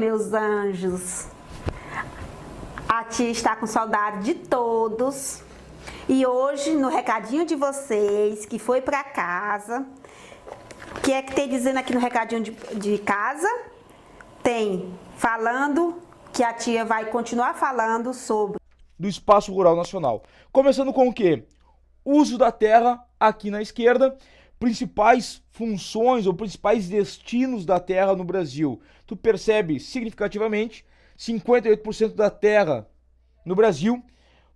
meus anjos. A tia está com saudade de todos. E hoje, no recadinho de vocês, que foi para casa, que é que tem dizendo aqui no recadinho de casa? Tem falando que a tia vai continuar falando sobre do espaço rural nacional. Começando com o quê? Uso da terra aqui na esquerda, principais funções ou principais destinos da terra no Brasil. Tu percebe significativamente 58% da terra no Brasil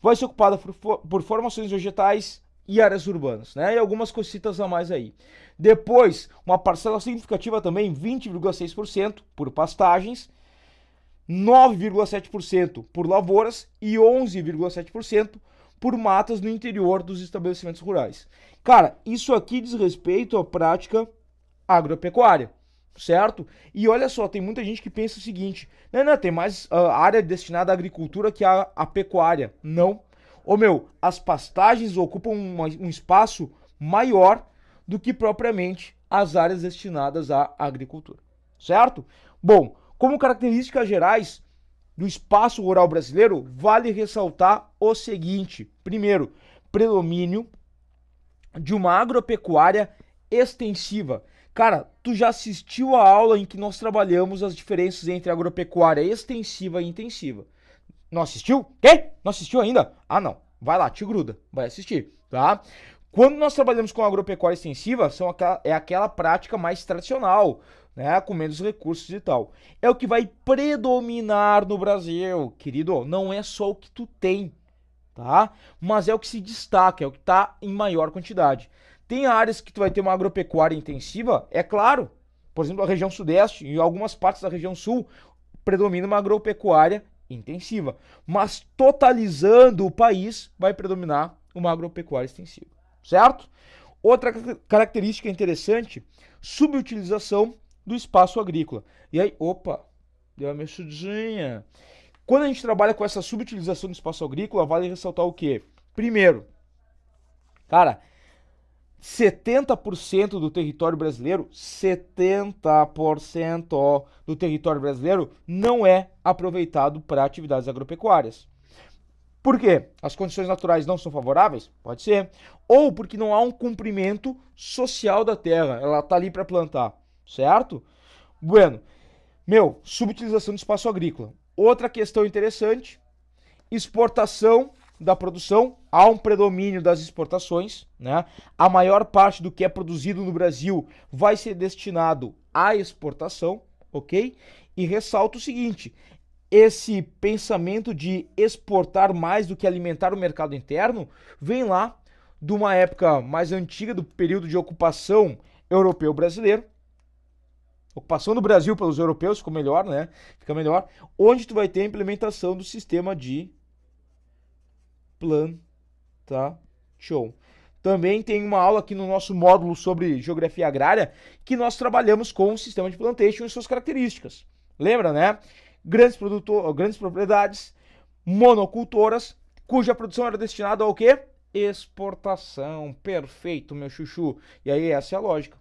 vai ser ocupada por formações vegetais e áreas urbanas, né? E algumas cositas a mais aí. Depois, uma parcela significativa também, 20,6% por pastagens, 9,7% por lavouras e 11,7% por matas no interior dos estabelecimentos rurais. Cara, isso aqui diz respeito à prática agropecuária, certo? E olha só, tem muita gente que pensa o seguinte, não, tem mais área destinada à agricultura que à pecuária. Não. As pastagens ocupam um espaço maior do que propriamente as áreas destinadas à agricultura, certo? Bom, como características gerais do espaço rural brasileiro, vale ressaltar o seguinte. Primeiro, predomínio de uma agropecuária extensiva. Cara, tu já assistiu a aula em que nós trabalhamos as diferenças entre agropecuária extensiva e intensiva? Não assistiu? Quê? Não assistiu ainda? Ah, não. Vai lá, te gruda. Vai assistir, tá? Quando nós trabalhamos com agropecuária extensiva, é aquela prática mais tradicional, né, com menos recursos e tal. É o que vai predominar no Brasil, querido. Não é só o que tu tem, tá? Mas é o que se destaca, é o que está em maior quantidade. Tem áreas que tu vai ter uma agropecuária intensiva, é claro. Por exemplo, a região sudeste e algumas partes da região sul predomina uma agropecuária intensiva. Mas totalizando o país, vai predominar uma agropecuária extensiva, certo? Outra característica interessante, subutilização do espaço agrícola. E aí, opa, deu uma mexidinha. Quando a gente trabalha com essa subutilização do espaço agrícola, vale ressaltar o quê? Primeiro, cara, 70% do território brasileiro, 70% do território brasileiro não é aproveitado para atividades agropecuárias. Por quê? As condições naturais não são favoráveis? Pode ser. Ou porque não há um cumprimento social da terra, ela está ali para plantar. Certo? Bueno, subutilização do espaço agrícola. Outra questão interessante, exportação da produção, há um predomínio das exportações, né? A maior parte do que é produzido no Brasil vai ser destinado à exportação, ok? E ressalto o seguinte, esse pensamento de exportar mais do que alimentar o mercado interno vem lá de uma época mais antiga, do período de ocupação europeu-brasileiro, ocupação do Brasil pelos europeus, ficou melhor, né? Fica melhor. Onde tu vai ter a implementação do sistema de plantation. Também tem uma aula aqui no nosso módulo sobre geografia agrária que nós trabalhamos com o sistema de plantation e suas características. Lembra, né? Grandes propriedades, monocultoras, cuja produção era destinada ao quê? Exportação. Perfeito, meu chuchu. E aí essa é a lógica,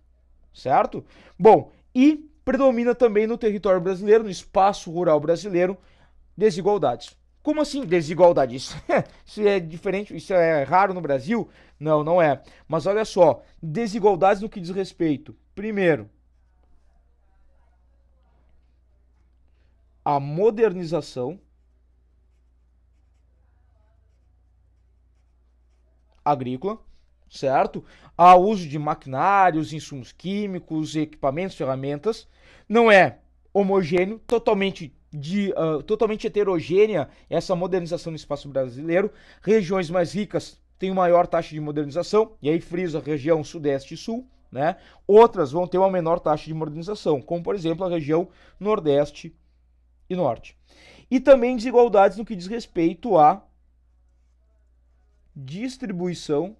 certo? Bom, e predomina também no território brasileiro, no espaço rural brasileiro, desigualdades. Como assim desigualdade? Isso é diferente, isso é raro no Brasil? Não, não é. Mas olha só, desigualdades no que diz respeito. Primeiro, a modernização agrícola, certo? Ao uso de maquinários, insumos químicos, equipamentos, ferramentas. Não é homogêneo, totalmente heterogênea essa modernização no espaço brasileiro. Regiões mais ricas têm maior taxa de modernização, e aí frisa a região sudeste e sul, né? Outras vão ter uma menor taxa de modernização, como por exemplo a região nordeste e norte. E também desigualdades no que diz respeito à distribuição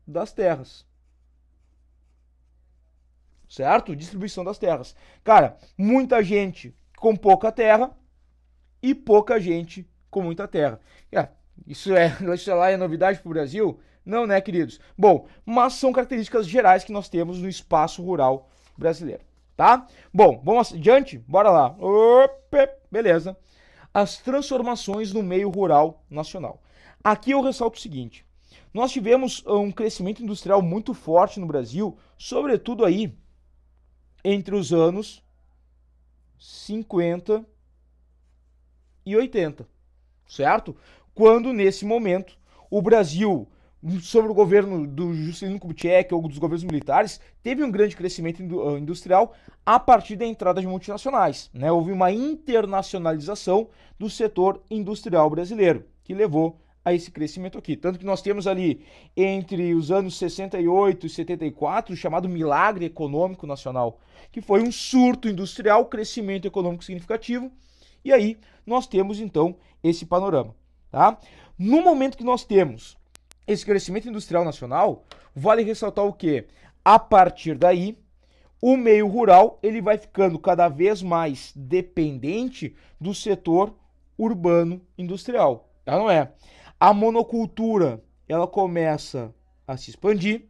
das terras. Certo? Distribuição das terras. Cara, muita gente com pouca terra e pouca gente com muita terra. Isso lá é novidade pro Brasil? Não, né, queridos? Bom, mas são características gerais que nós temos no espaço rural brasileiro, tá? Bom, vamos adiante? Bora lá. Opa, beleza. As transformações no meio rural nacional. Aqui eu ressalto o seguinte. Nós tivemos um crescimento industrial muito forte no Brasil, sobretudo aí entre os anos 50 e 80, certo? Quando, nesse momento, o Brasil, sob o governo do Juscelino Kubitschek ou dos governos militares, teve um grande crescimento industrial a partir da entrada de multinacionais, né? Houve uma internacionalização do setor industrial brasileiro, que levou a esse crescimento aqui. Tanto que nós temos ali, entre os anos 68 e 74, o chamado milagre econômico nacional, que foi um surto industrial, crescimento econômico significativo, e aí nós temos, então, esse panorama, tá? No momento que nós temos esse crescimento industrial nacional, vale ressaltar o quê? A partir daí, o meio rural ele vai ficando cada vez mais dependente do setor urbano industrial. Ela não é? A monocultura, ela começa a se expandir,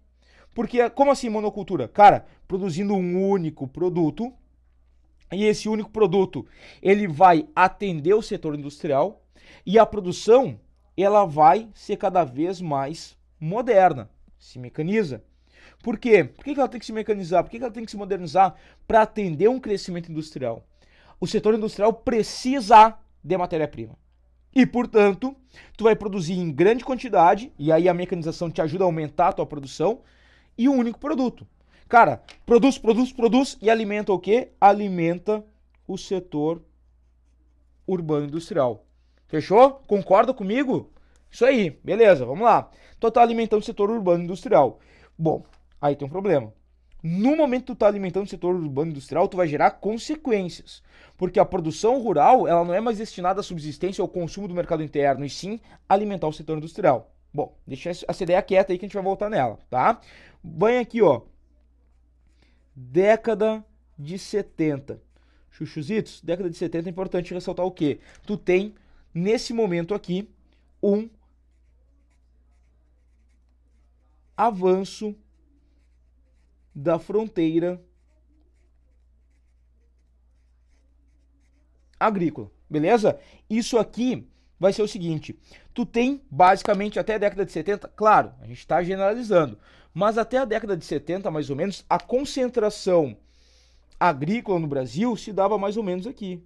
porque, como assim monocultura? Cara, produzindo um único produto, e esse único produto, ele vai atender o setor industrial, e a produção, ela vai ser cada vez mais moderna, se mecaniza. Por quê? Por que ela tem que se mecanizar? Por que ela tem que se modernizar para atender um crescimento industrial? O setor industrial precisa de matéria-prima. E, portanto, tu vai produzir em grande quantidade, e aí a mecanização te ajuda a aumentar a tua produção, e um único produto. Cara, produz e alimenta o quê? Alimenta o setor urbano industrial. Fechou? Concorda comigo? Isso aí, beleza, vamos lá. Então tá alimentando o setor urbano industrial. Bom, aí tem um problema. No momento que tu tá alimentando o setor urbano industrial, tu vai gerar consequências. Porque a produção rural, ela não é mais destinada à subsistência ou ao consumo do mercado interno, e sim alimentar o setor industrial. Bom, deixa essa ideia quieta aí que a gente vai voltar nela, tá? Vem aqui, ó. Década de 70. Chuchuzitos, década de 70 é importante ressaltar o quê? Tu tem, nesse momento aqui, um avanço da fronteira agrícola, beleza? Isso aqui vai ser o seguinte, tu tem basicamente até a década de 70, claro, a gente está generalizando, mas até a década de 70, mais ou menos, a concentração agrícola no Brasil se dava mais ou menos aqui,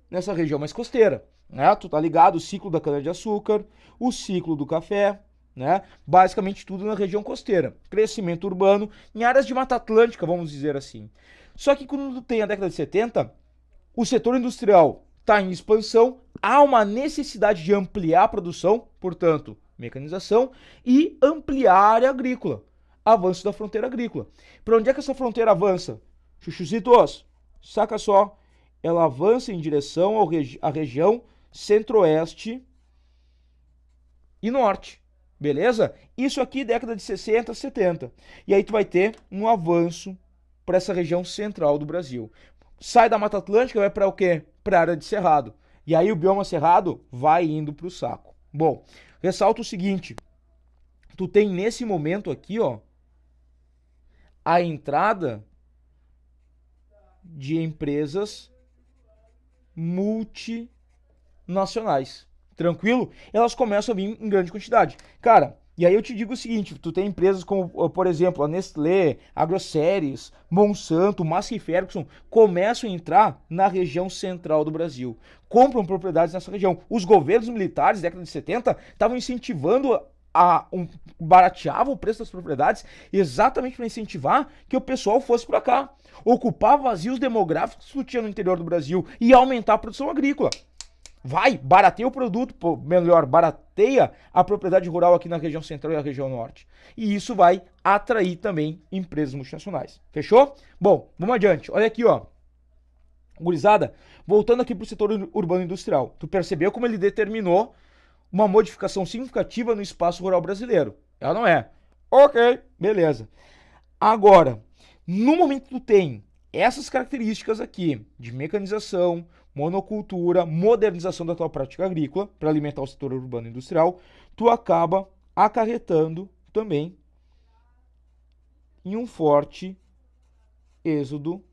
nessa região mais costeira, né? Tu tá ligado, o ciclo da cana-de-açúcar, o ciclo do café, né? Basicamente tudo na região costeira, crescimento urbano em áreas de Mata Atlântica, vamos dizer assim. Só que quando tu tem a década de 70, o setor industrial está em expansão, há uma necessidade de ampliar a produção, portanto, mecanização, e ampliar a área agrícola, avanço da fronteira agrícola. Para onde é que essa fronteira avança? Chuchuzitos, saca só, ela avança em direção à região centro-oeste e norte. Beleza? Isso aqui década de 60, 70. E aí tu vai ter um avanço para essa região central do Brasil. Sai da Mata Atlântica, vai para o quê? Para a área de cerrado. E aí o bioma cerrado vai indo para o saco. Bom, ressalta o seguinte. Tu tem nesse momento aqui, ó, a entrada de empresas multinacionais. Tranquilo? Elas começam a vir em grande quantidade. Cara, e aí eu te digo o seguinte, tu tem empresas como, por exemplo, a Nestlé, Agroceres, Monsanto, Massey Ferguson, começam a entrar na região central do Brasil. Compram propriedades nessa região. Os governos militares, década de 70, estavam incentivando barateavam o preço das propriedades exatamente para incentivar que o pessoal fosse para cá. Ocupar vazios demográficos que tu tinha no interior do Brasil e aumentar a produção agrícola. Vai, barateia o produto, melhor, barateia a propriedade rural aqui na região central e na região norte. E isso vai atrair também empresas multinacionais. Fechou? Bom, vamos adiante. Olha aqui, ó. Gurizada, voltando aqui para o setor urbano industrial. Tu percebeu como ele determinou uma modificação significativa no espaço rural brasileiro? Ela não é. Ok, beleza. Agora, no momento que tu tem essas características aqui de mecanização, monocultura, modernização da tua prática agrícola para alimentar o setor urbano industrial, tu acaba acarretando também em um forte êxodo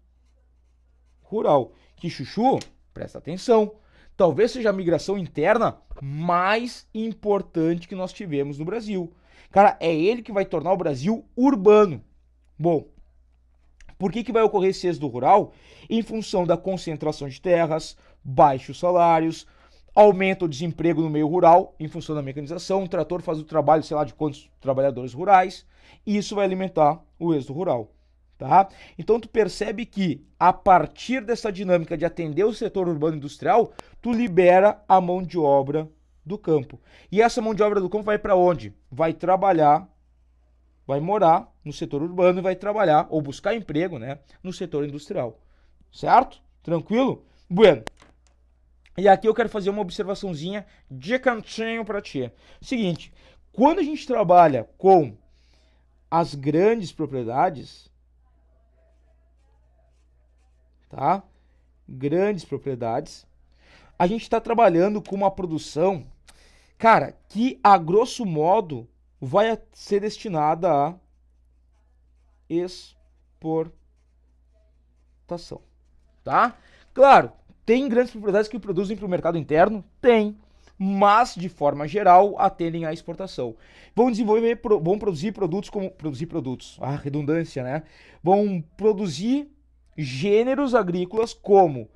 rural. Que, Chuchu, presta atenção, talvez seja a migração interna mais importante que nós tivemos no Brasil. Cara, é ele que vai tornar o Brasil urbano. Bom, por que vai ocorrer esse êxodo rural? Em função da concentração de terras, baixos salários, aumenta o desemprego no meio rural, em função da mecanização, o trator faz o trabalho, sei lá, de quantos trabalhadores rurais, e isso vai alimentar o êxodo rural. Tá? Então tu percebe que a partir dessa dinâmica de atender o setor urbano industrial, tu libera a mão de obra do campo. E essa mão de obra do campo vai para onde? Vai trabalhar, vai morar no setor urbano e vai trabalhar ou buscar emprego, né, no setor industrial. Certo? Tranquilo? Bueno. E aqui eu quero fazer uma observaçãozinha de cantinho para ti. Seguinte, quando a gente trabalha com as grandes propriedades, tá? Grandes propriedades, a gente está trabalhando com uma produção, cara, que a grosso modo vai ser destinada a exportação, tá? Claro, tem grandes propriedades que produzem para o mercado interno? Tem, mas de forma geral atendem à exportação. Vão desenvolver, vão produzir produtos como redundância, né? Vão produzir gêneros agrícolas como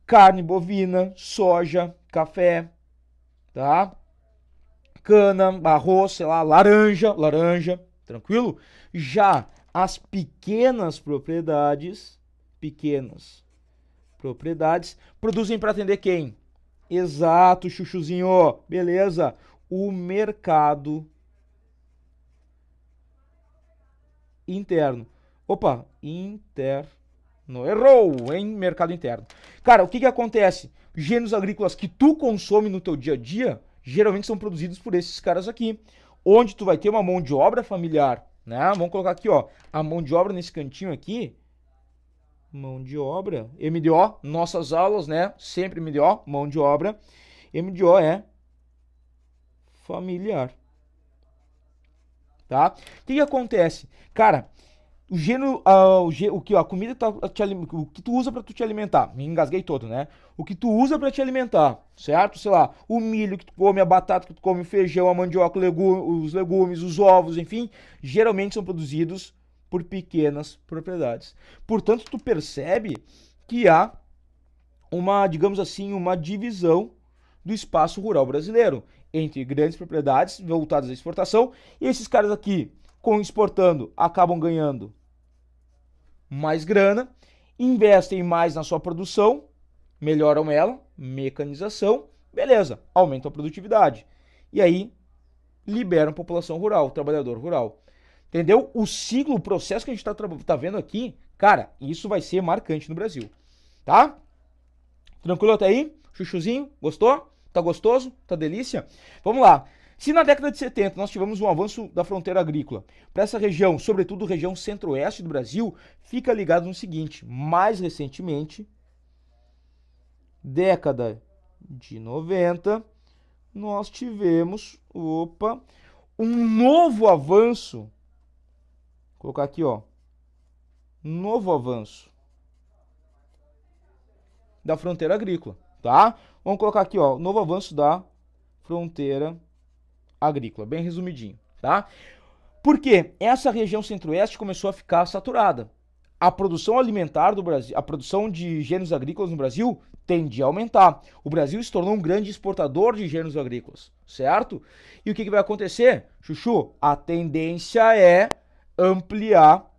carne bovina, soja, café, tá? Cana, arroz, sei lá, laranja, tranquilo? Já as pequenas propriedades produzem para atender quem? Exato, chuchuzinho, beleza? O mercado interno. Opa, interno. Errou, hein? Mercado interno. Cara, o que acontece? Gêneros agrícolas que tu consome no teu dia a dia, geralmente são produzidos por esses caras aqui. Onde tu vai ter uma mão de obra familiar, né? Vamos colocar aqui, ó, a mão de obra nesse cantinho aqui. Mão de obra, MDO, nossas aulas, né? Sempre MDO, mão de obra. MDO é familiar. Tá? O que acontece? Cara, o gênero, a comida o que tu usa para tu te alimentar, me engasguei todo, né? O que tu usa para te alimentar, certo? Sei lá, o milho que tu come, a batata que tu come, o feijão, a mandioca, os legumes, os ovos, enfim, geralmente são produzidos por pequenas propriedades. Portanto, tu percebe que há uma, digamos assim, uma divisão do espaço rural brasileiro entre grandes propriedades voltadas à exportação e esses caras aqui, com exportando, acabam ganhando mais grana, investem mais na sua produção, melhoram ela, mecanização, beleza, aumentam a produtividade. E aí liberam a população rural, trabalhador rural. Entendeu? O ciclo, o processo que a gente tá vendo aqui, cara, isso vai ser marcante no Brasil. Tá? Tranquilo até aí? Chuchuzinho? Gostou? Tá gostoso? Tá delícia? Vamos lá. Se na década de 70 nós tivemos um avanço da fronteira agrícola para essa região, sobretudo região centro-oeste do Brasil, fica ligado no seguinte, mais recentemente, década de 90, nós tivemos, um novo avanço. Vou colocar aqui, ó, novo avanço da fronteira agrícola, tá? Vamos colocar aqui, ó, novo avanço da fronteira agrícola, bem resumidinho, tá? Porque essa região centro-oeste começou a ficar saturada. A produção alimentar do Brasil, a produção de gêneros agrícolas no Brasil tende a aumentar. O Brasil se tornou um grande exportador de gêneros agrícolas, certo? E o que vai acontecer, Chuchu? A tendência é ampliar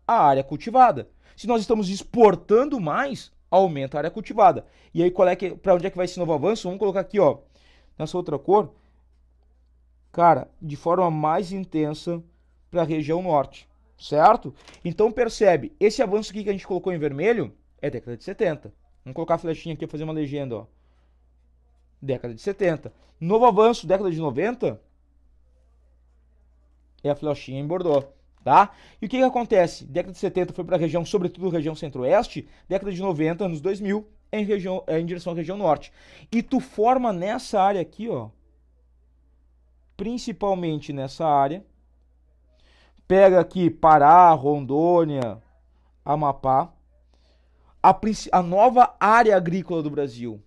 a área cultivada. Se nós estamos exportando mais, aumenta a área cultivada. E aí, para onde é que vai esse novo avanço? Vamos colocar aqui, ó, nessa outra cor. Cara, de forma mais intensa para a região norte, certo? Então percebe, esse avanço aqui que a gente colocou em vermelho é década de 70. Vamos colocar a flechinha aqui para fazer uma legenda, ó. Década de 70. Novo avanço, década de 90, é a flechinha em Bordeaux. Tá? E o que acontece? Década de 70 foi para a região, sobretudo região centro-oeste, década de 90, anos 2000, em direção à região norte. E tu forma nessa área aqui, ó, principalmente nessa área. Pega aqui Pará, Rondônia, Amapá. A nova área agrícola do Brasil,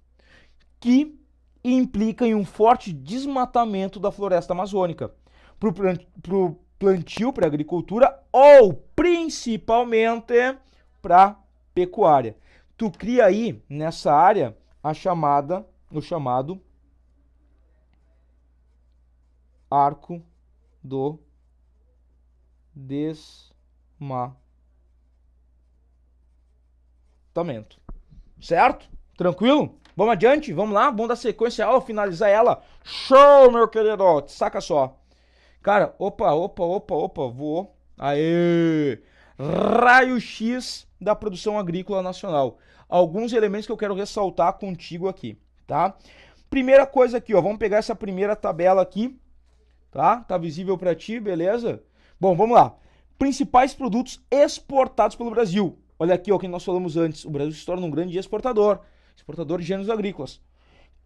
que implica em um forte desmatamento da floresta amazônica para o plantio, para a agricultura ou principalmente para pecuária. Tu cria aí nessa área o chamado arco do desmatamento. Certo? Tranquilo? Vamos adiante? Vamos lá? Vamos dar sequência à aula, finalizar ela. Show, meu querido! Saca só. Cara, opa, voou. Aê! Raio-X da produção agrícola nacional. Alguns elementos que eu quero ressaltar contigo aqui, tá? Primeira coisa aqui, ó, vamos pegar essa primeira tabela aqui, tá? Tá visível para ti, beleza? Bom, vamos lá. Principais produtos exportados pelo Brasil. Olha aqui, ó, o que nós falamos antes. O Brasil se torna um grande exportador de gêneros agrícolas.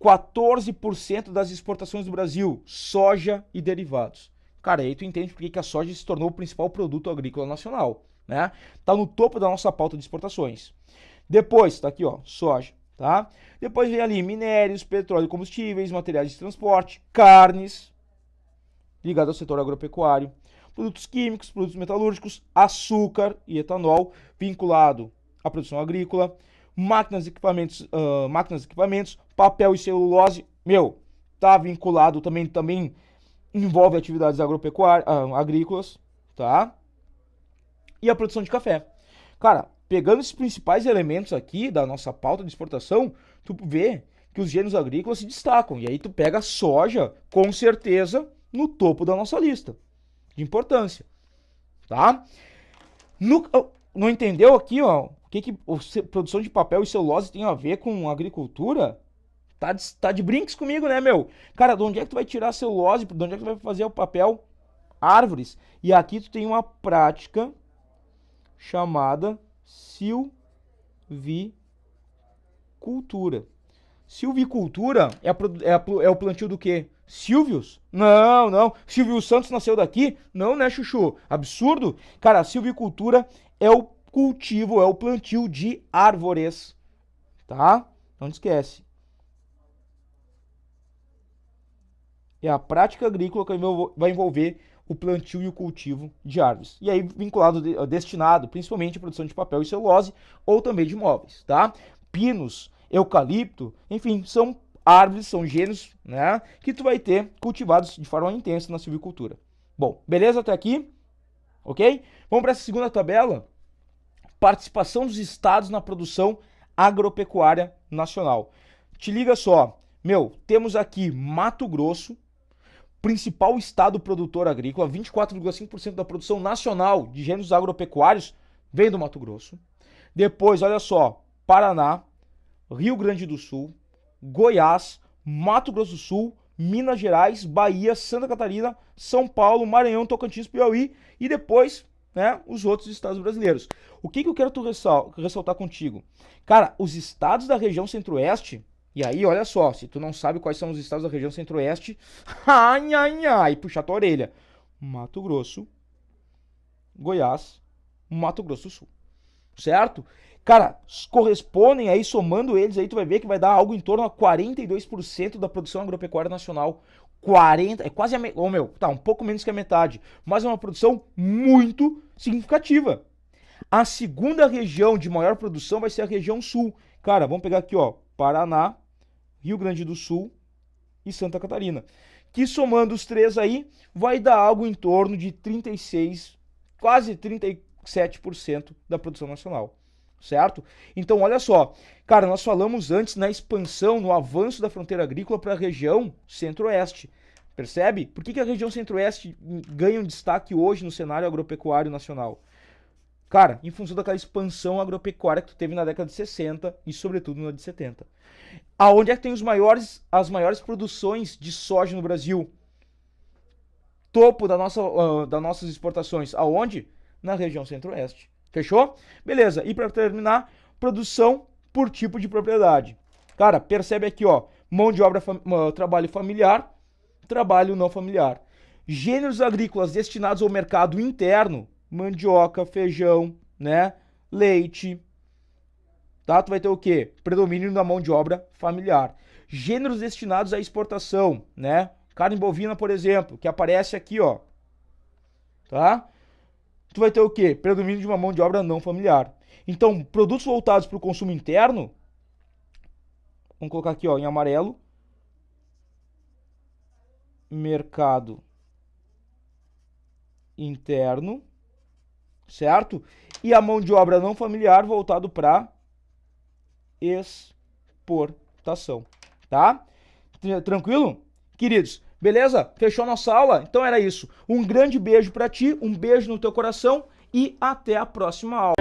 14% das exportações do Brasil, soja e derivados. Cara, aí tu entende por que a soja se tornou o principal produto agrícola nacional, né? Tá no topo da nossa pauta de exportações. Depois, tá aqui, ó, soja, tá? Depois vem ali minérios, petróleo, combustíveis, materiais de transporte, carnes, ligado ao setor agropecuário, produtos químicos, produtos metalúrgicos, açúcar e etanol, vinculado à produção agrícola, máquinas e equipamentos, papel e celulose, tá vinculado também envolve atividades agrícolas, tá? E a produção de café. Cara, pegando esses principais elementos aqui da nossa pauta de exportação, tu vê que os gêneros agrícolas se destacam. E aí tu pega a soja, com certeza, no topo da nossa lista de importância, tá? Não entendeu aqui, ó, o que produção de papel e celulose tem a ver com agricultura? Tá de brinques comigo, né, meu? Cara, de onde é que tu vai tirar a celulose? De onde é que tu vai fazer o papel? Árvores. E aqui tu tem uma prática chamada silvicultura. Silvicultura é o plantio do quê? Silvios? Não. Silvio Santos nasceu daqui? Não, né, chuchu? Absurdo? Cara, a silvicultura é o cultivo, é o plantio de árvores, tá? Não esquece. É a prática agrícola que vai envolver o plantio e o cultivo de árvores. E aí destinado principalmente à produção de papel e celulose ou também de móveis, tá? Pinos, eucalipto, enfim, são árvores, são gêneros, né, que tu vai ter cultivados de forma intensa na silvicultura. Bom, beleza até aqui? Ok? Vamos para essa segunda tabela. Participação dos estados na produção agropecuária nacional. Te liga só, temos aqui Mato Grosso, principal estado produtor agrícola, 24,5% da produção nacional de gêneros agropecuários vem do Mato Grosso. Depois, olha só, Paraná, Rio Grande do Sul, Goiás, Mato Grosso do Sul, Minas Gerais, Bahia, Santa Catarina, São Paulo, Maranhão, Tocantins, Piauí e depois, né, os outros estados brasileiros. O que eu quero ressaltar contigo? Cara, os estados da região centro-oeste. E aí, olha só, se tu não sabe quais são os estados da região centro-oeste, puxa a tua orelha. Mato Grosso, Goiás, Mato Grosso do Sul. Certo? Cara, correspondem aí, somando eles, aí tu vai ver que vai dar algo em torno a 42% da produção agropecuária nacional. 40, é quase um pouco menos que a metade, mas é uma produção muito significativa. A segunda região de maior produção vai ser a região sul. Cara, vamos pegar aqui, ó, Paraná, Rio Grande do Sul e Santa Catarina. Que somando os três aí, vai dar algo em torno de 36, quase 37% da produção nacional. Certo? Então, olha só. Cara, nós falamos antes na expansão, no avanço da fronteira agrícola para a região centro-oeste. Percebe? Por que a região centro-oeste ganha um destaque hoje no cenário agropecuário nacional? Cara, em função daquela expansão agropecuária que tu teve na década de 60 e sobretudo na de 70. Aonde é que tem as maiores produções de soja no Brasil? Topo das nossas exportações. Aonde? Na região centro-oeste. Fechou? Beleza. E para terminar, produção por tipo de propriedade. Cara, percebe aqui, ó, mão de obra, trabalho familiar, trabalho não familiar. Gêneros agrícolas destinados ao mercado interno, mandioca, feijão, né, leite, tá? Tu vai ter o quê? Predomínio da mão de obra familiar. Gêneros destinados à exportação, né? Carne bovina, por exemplo, que aparece aqui, ó, tá? Tu vai ter o quê? Predomínio de uma mão de obra não familiar. Então, produtos voltados para o consumo interno, vamos colocar aqui, ó, em amarelo, mercado interno, certo? E a mão de obra não familiar voltado para exportação, tá? Tranquilo? Queridos, beleza? Fechou a nossa aula? Então era isso. Um grande beijo para ti, um beijo no teu coração e até a próxima aula.